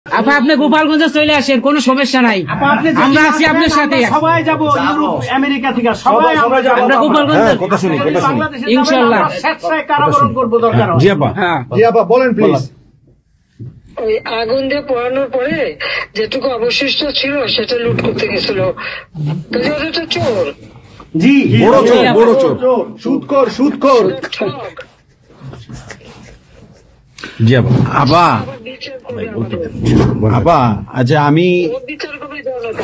আপা আপনি গোপালগঞ্জে চলে আসেন, কোনো সমস্যা নাই, আমরা আছি আপনার সাথে। সবাই যাবো ইউরোপ আমেরিকা থেকে, সবাই আমরা গোপালগঞ্জে ইনশাআল্লাহ স্বেচ্ছায় কারাবরণ করবো দরকার। জি আপা, জি আপা বলেন প্লিজ। ওই আগুন দিয়ে পোড়ানোর পরে যেটুকু অবশিষ্ট ছিল সেটা লুট করতে গেছিল, ওটা চোর। জি, বড় চোর, বড় চোর, সুদখোর, সুদখোর। জি আপা। আপা বিচার করবে আমাদের। আপা আচ্ছা আমি বিচার করবে জনতা।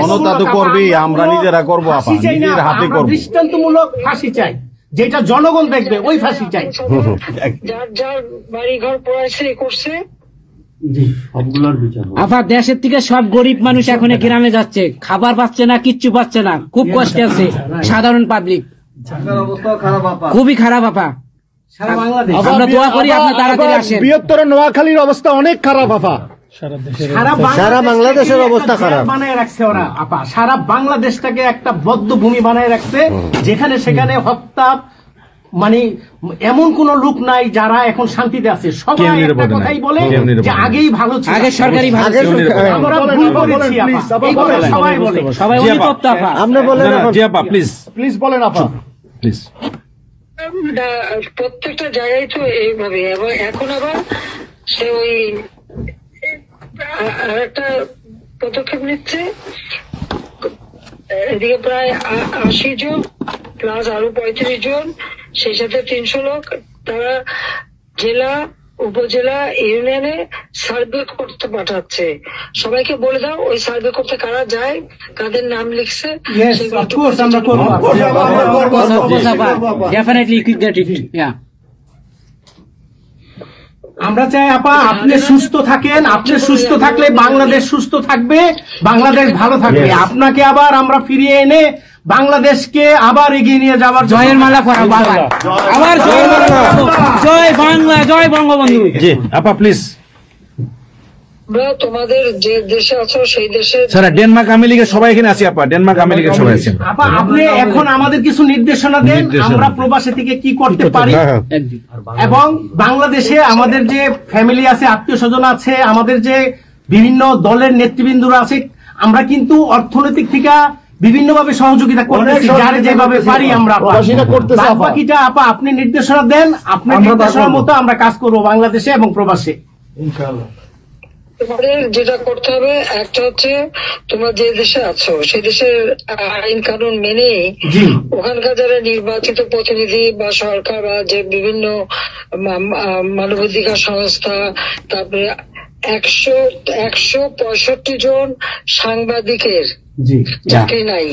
জনতা তো করবেই, আমরা নিজেরা করবো আপা, ফাঁসি চাই না, নিজের হাতে আমরা করবো। দৃষ্টান্তমূলক ফাঁসি চাই, যেটা জনগণ দেখবে, ওই ফাঁসি চাই। যার যার বাড়ি ঘর পড়াইছে করছে। আপা দেশের থেকে সব গরিব মানুষ এখন গ্রামে যাচ্ছে, খাবার পাচ্ছে না, কিচ্ছু পাচ্ছে না, খুব কষ্টে আছে সাধারণ পাবলিক, খুবই খারাপ আপা। আমরা দোয়া করি আপনি তাড়াতাড়ি আসেন। বৃহত্তর নোয়াখালীর অবস্থা অনেক খারাপ আপা। সারা বাংলাদেশের অবস্থা খারাপ বানায় রাখছে ওরা আপা, সারা বাংলাদেশটাকে একটা বদ্ধ ভূমি বানায় রাখছে, যেখানে সেখানে হত্যা, মানে এমন কোন লোক নাই যারা এখন শান্তিতে আছে। সবাই একটা কথাই বলে যে আগেই ভালো ছিল, আগে সরকারি ভালো ছিল। আমরা ভুল করেছি আপা, এই কথা সবাই বলে। সবাই অনুতপ্ত আপা। আপনি বলেন জি আপা, প্লিজ প্লিজ বলেন আপা, প্লিজ। প্রত্যেকটা জায়গায় তো এইভাবে, এবং এখন আবার সে ওই আর একটা পদক্ষেপ নিচ্ছে, এদিকে প্রায় 80 জন প্লাস আরো 35 জন, সেই সাথে 300 লোক, তারা জেলা উপজেলা ইউনিয়নে সার্ভে করতে পাঠাচ্ছে। সবাইকে বলে দাও ওই সার্ভে করতে কারা যায়, কাদের নাম লিখছে, আমরা করবো। Definitely quick that it, yeah. আমরা চাই আপা আপনি সুস্থ থাকেন, আপনি সুস্থ থাকলে বাংলাদেশ সুস্থ থাকবে, বাংলাদেশ ভালো থাকবে। আপনাকে আবার আমরা ফিরিয়ে এনে বাংলাদেশকে আবার এগিয়ে নিয়ে যাওয়ার জয়ের মালা করা বাবা, আবার জয় জয় বাংলা, জয় বঙ্গবন্ধু। জি আপা প্লিজ। আমরা তোমাদের যে দেশে আছো সেই দেশে স্যার ডেনমার্ক আমেরিকা সবাই এখানে আছি আপা, ডেনমার্ক আমেরিকা সবাই আছেন আপা। আপনি এখন আমাদের কিছু নির্দেশনা দেন, আমরা প্রবাসী থেকে কি করতে পারি, এবং বাংলাদেশে আমাদের যে ফ্যামিলি আছে, আত্মীয় স্বজন আছে, আমাদের যে বিভিন্ন দলের নেতৃবৃন্দরা আছে, আমরা কিন্তু অর্থনৈতিক থেকে বিভিন্ন ভাবে সহযোগিতা করতেছি, যার যেভাবে পারি আমরা। বাকিটা আপা আপনি নির্দেশনা দেন, আপনার নির্দেশনার মতো আমরা কাজ করবো বাংলাদেশে এবং প্রবাসে। তোমাদের যেটা করতে হবে, একটা হচ্ছে তোমরা যে দেশে আছো সেই দেশের আইন কানুন মেনে ওখানকার যারা নির্বাচিত প্রতিনিধি বা সরকার বা যে বিভিন্ন মানবাধিকার সংস্থা, তারপরে 165 জন সাংবাদিকের চাকরি নাই,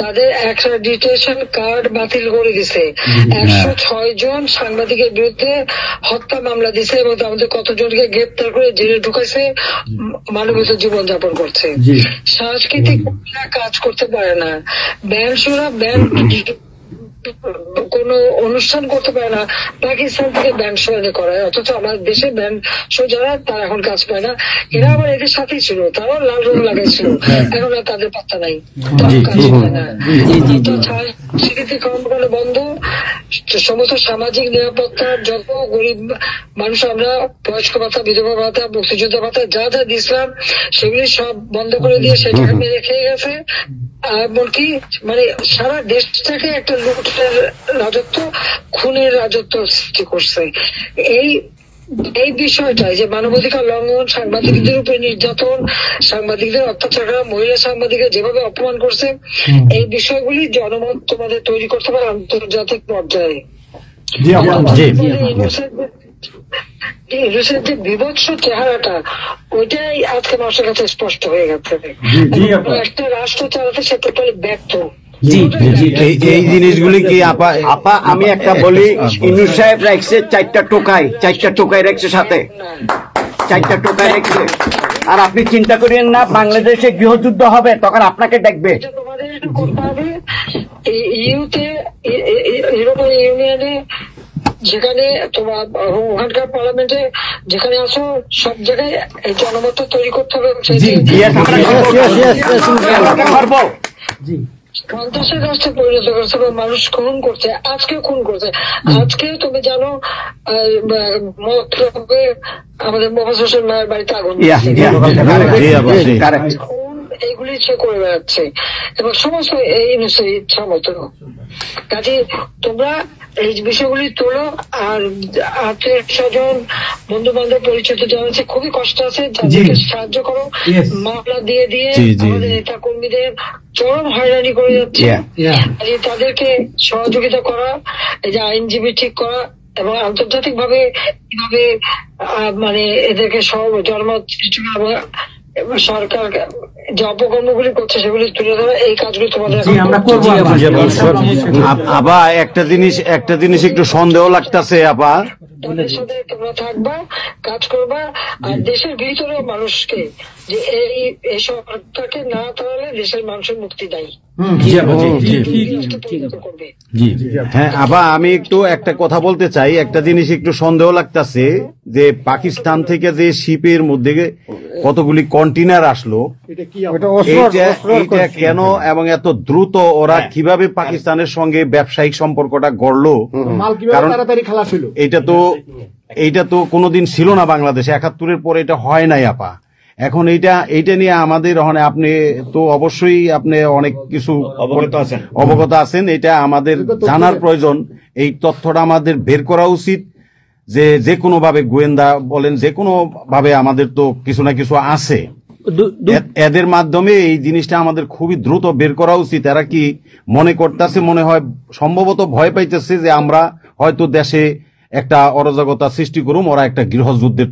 তাদের অ্যাক্রেডিটেশন কার্ড বাতিল করে দিছে। 106 জন সাংবাদিকের বিরুদ্ধে হত্যা মামলা দিছে, এবং আমাদের কতজনকে গ্রেপ্তার করে জেলে ঢুকাইছে, মানবিক জীবন যাপন করছে। সাংস্কৃতিক কাজ করতে পারে না, ব্যান্ড কোন অনুষ্ঠান করতে পারে না, পাকিস্তান থেকে ব্যান্ড শো এনে করায়, অথচ আমাদের দেশে ব্যান্ড শো যারা তারা এখন কাজ পায় না। এরা আবার এদের সাথেই ছিল, তারাও লাল রং লাগাইছিল, এখন আর তাদের পাত্তা নাই, কাজ পায় না। স্বীকৃতি কর্মকাণ্ড বন্ধ, সমস্ত সামাজিক নিরাপত্তা, যত গরিব মানুষ আমরা বয়স্ক ভাতা, বিধবা ভাতা, মুক্তিযোদ্ধা ভাতা যা যা দিয়েছিলাম সেগুলি সব বন্ধ করে দিয়ে সেটাকে মেরে খেয়ে গেছে। এমনকি মানে সারা দেশটাকে একটা লুটের রাজত্ব, খুনের রাজত্ব সৃষ্টি করছে। এই বিষয়টাই যে মানবাধিকার লঙ্ঘন, সাংবাদিকদের উপরে নির্যাতন, সাংবাদিকদের অত্যাচার করা, মহিলা সাংবাদিকদের যেভাবে অপমান করছে, এই বিষয়গুলি জনমত তোমাদের তৈরি করতে পারে আন্তর্জাতিক পর্যায়ে। ইংলিশের যে বিভৎস চেহারাটা, ওইটাই আজকে মানুষের কাছে স্পষ্ট হয়ে গেছে। একটা রাষ্ট্র চালাতে সে টোটালি ব্যর্থ। এই জিনিসগুলি কি আপা? আপা আমি একটা বলি, ইউনূস সাহেব রাখছে 4টা টোকাই রাখছে, সাথে 4টা টোকাই রাখছে। আর আপনি চিন্তা করেন না বাংলাদেশে গৃহযুদ্ধ হবে, তখন আপনাকে দেখবে। তোমাদের করতে হবে ইউরোপিয়ান ইউনিয়নে, যেখানে তোমার ওখানকার পার্লামেন্টে যেখানে আসো, সব জায়গায় এই জনমত তৈরি করতে হবে। সন্ত্রাসের রাষ্ট্রে পরিণত করছে বা মানুষ খুন করছে, আজকে খুন করছে। আজকে তুমি জানো মতলবে আমাদের মোহাম্মদ হোসেন ভাইয়ের বাড়িতে আগুন এইগুলি সে করে বেড়াচ্ছে এবং সমস্ত এই ইচ্ছা মতো। কাজে তোমরা এই বিষয়গুলি তোলো, আর আত্মীয় স্বজন বন্ধু বান্ধব পরিচিত জানাচ্ছে খুবই কষ্ট আছে, তাদেরকে সাহায্য করো। মামলা দিয়ে দিয়ে আমাদের নেতা কর্মীদের চরম হয়রানি করে যাচ্ছে, তাদেরকে সহযোগিতা করা, এই যে আইনজীবী ঠিক করা এবং আন্তর্জাতিক ভাবে কিভাবে মানে এদেরকে সব জনমত সৃষ্টি করা, সরকার যে অপকর্মগুলি করছে সেগুলি তুলে ধরা, এই কাজগুলি তোমাদের আমরা করবো। আবার একটা জিনিস একটু সন্দেহ লাগতেছে আপা, তাদের সাথে তোমরা থাকবা, কাজ করবা, আর দেশের ভিতরে মানুষকে যে এই সরকারকে না তাহলে দেশের মানুষের মুক্তি দেয় করবে। হ্যাঁ আপা, আমি একটু একটা কথা বলতে চাই। একটা জিনিস একটু সন্দেহ লাগতেছে যে পাকিস্তান থেকে যে শিপের মধ্যে কতগুলি কন্টেনার আসলো, এইটা কেন এবং এত দ্রুত ওরা কিভাবে পাকিস্তানের সঙ্গে ব্যবসায়িক সম্পর্কটা গড়লো? কারণ এইটা তো কোনোদিন ছিল না বাংলাদেশে, ৭১-এর পরে এটা হয় নাই আপা। এখন এইটা নিয়ে আমাদের আপনি তো অবশ্যই আপনি অনেক কিছু অবগত আছেন, এটা আমাদের জানার প্রয়োজন। এই তথ্যটা আমাদের বের করা উচিত যে কোনো ভাবে, গোয়েন্দা বলেন, যে কোনো ভাবে আমাদের তো কিছু না কিছু আছে, এদের মাধ্যমে এই জিনিসটা আমাদের খুবই দ্রুত বের করা উচিত। এরা কি মনে করতেছে, মনে হয় সম্ভবত ভয় পাইতেছে যে আমরা হয়তো দেশে একটা অরাজকতা সৃষ্টি করুম, ওরা একটা গৃহযুদ্ধের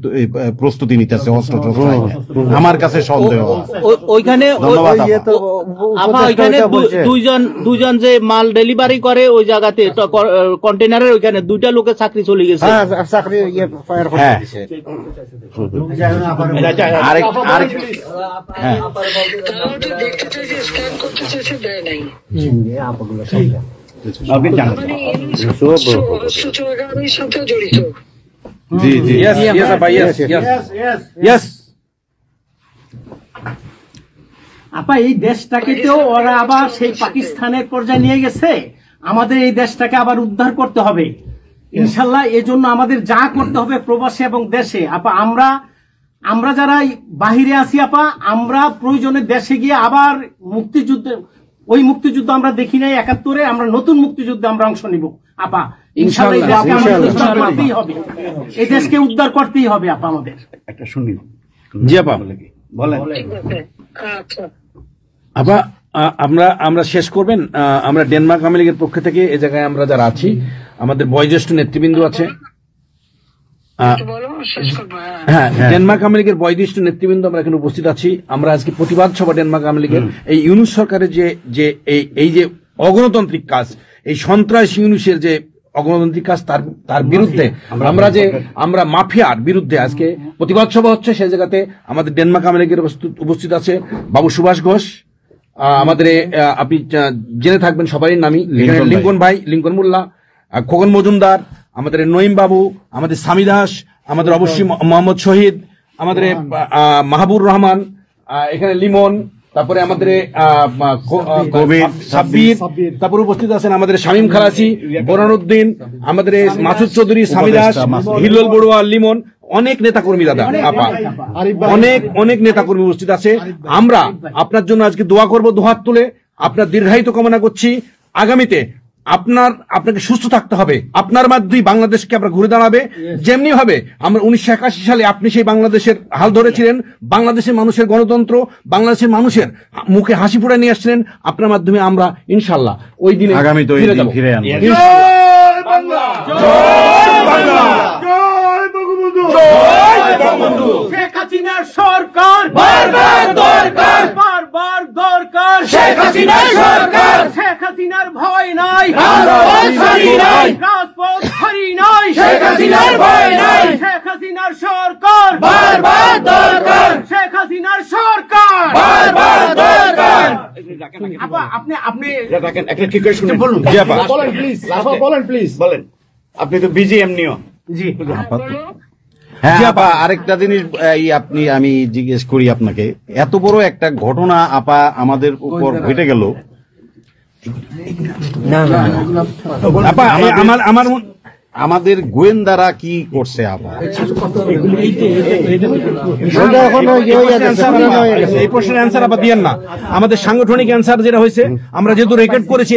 প্রস্তুতি নিতেছে অস্ত্র। আমার কাছে সন্দেহ। ওইখানে দুইজন যে মাল ডেলিভারি করে ওই জায়গাতে কন্টেনারের ওইখানে 2টা লোকের চাকরি চলে গেছে। দেখতে চাই যে স্ক্যান করতে চেয়েছে, দেয় নাই। সাথে জড়িত। আপা এই দেশটাকে তো ওরা আবার সেই পাকিস্তানের পর্যায়ে নিয়ে গেছে, আমাদের এই দেশটাকে আবার উদ্ধার করতে হবে ইনশাল্লাহ। এজন্য আমাদের যা করতে হবে প্রবাসে এবং দেশে আপা, আমরা যারা বাহিরে আছি আপা, আমরা প্রয়োজনে দেশে গিয়ে আবার ওই মুক্তিযুদ্ধ আমরা দেখি নাই ৭১-এ, আমরা নতুন মুক্তিযুদ্ধে আমরা অংশ নিব আপা ইনশাল্লাহ। এই দেশকে উদ্ধার করতেই হবে আপা আমাদের। একটা শুনি। জি আপা বলেন। আপা আমরা শেষ করবেন। আমরা ডেনমার্ক আওয়ামী লীগের পক্ষ থেকে এই জায়গায় আমরা যারা আছি, আমাদের বয়োজ্যেষ্ঠ নেতৃবৃন্দ আছে। হ্যাঁ, ডেনমার্ক আওয়ামী লীগের বয়োজ্যেষ্ঠ নেতৃবৃন্দ আমরা এখানে উপস্থিত আছি। আমরা আজকে প্রতিবাদ সভা ডেনমার্ক আওয়ামী লীগের এই ইউনূস সরকারের এই যে অগণতান্ত্রিক কাজ, এই সন্ত্রাস ইউনূসের যে অগণতান্ত্রিক কাজ, তার বিরুদ্ধে আমরা মাফিয়ার বিরুদ্ধে আজকে প্রতিবাদ সভা হচ্ছে। সেই জায়গাতে আমাদের ডেনমার্ক আওয়ামী লীগের উপস্থিত আছে বাবু সুভাষ ঘোষ, আমাদের আপনি জেনে থাকবেন সবারই নামই, লিঙ্কন ভাই, লিঙ্কন মোল্লা, খোকন মজুমদার, আমাদের নঈম বাবু, আমাদের সামি দাস, আমাদের অবশ্যই মোহাম্মদ শহীদ, আমাদের মাহবুর রহমান, এখানে লিমন, তারপরে আমাদের সাব্বির, তারপরে উপস্থিত আছেন আমাদের শামীম খালাসি, বোরহানউদ্দিন, আমাদের মাসুদ চৌধুরী, সামি দাস, হিল্লোল বড়ুয়া, লিমন, অনেক নেতাকর্মী দাদা আপা, অনেক নেতাকর্মী উপস্থিত আছে। আমরা আপনার জন্য আজকে দোয়া করব, দুহাত তুলে আপনার দীর্ঘায়িত কামনা করছি। আগামীতে আপনাকে সুস্থ থাকতে হবে, আপনার মাধ্যমেই বাংলাদেশকে আমরা ঘুরে দাঁড়াবে। যেমনি ভাবে আমরা 1981 সালে আপনি সেই বাংলাদেশের হাল ধরেছিলেন, বাংলাদেশের মানুষের গণতন্ত্র, বাংলাদেশের মানুষের মুখে হাসি ফুটে নিয়ে আসছিলেন, আপনার মাধ্যমে আমরা ইনশাল্লাহ ওই দিনে আগামীতে ফিরে আনবো। শেখ হাসিনার সরকার বারবার দরকার, বারবার দরকার। শেখ হাসিনার সরকার, শেখ হাসিনার ভয় নাই, রাজপথ ছাড়ি নাই, রাজপথ ছাড়ি নাই। শেখ হাসিনার ভয় নাই, শেখ হাসিনার সরকার বারবার দরকার, শেখ হাসিনার সরকার বারবার দরকার। আপা আপনি একটা ঠিক করে শুনুন। বলুন, বলেন প্লিজ, বলেন প্লিজ, বলেন। আপনি তো বিজি এমনিও। জি হ্যাঁ আপা, আরেকটা জিনিস আমি জিজ্ঞেস করি আপনাকে, এত বড় একটা ঘটনা আপা আমাদের উপর ঘটে গেল, আপা আমার আমাদের গোয়েন্দারা কি করছে আপা? এই প্রশ্নের অ্যান্সার আবার দিয়েন না, আমাদের সাংগঠনিক অ্যান্সার যেটা হয়েছে, আমরা যেহেতু রেকর্ড করেছি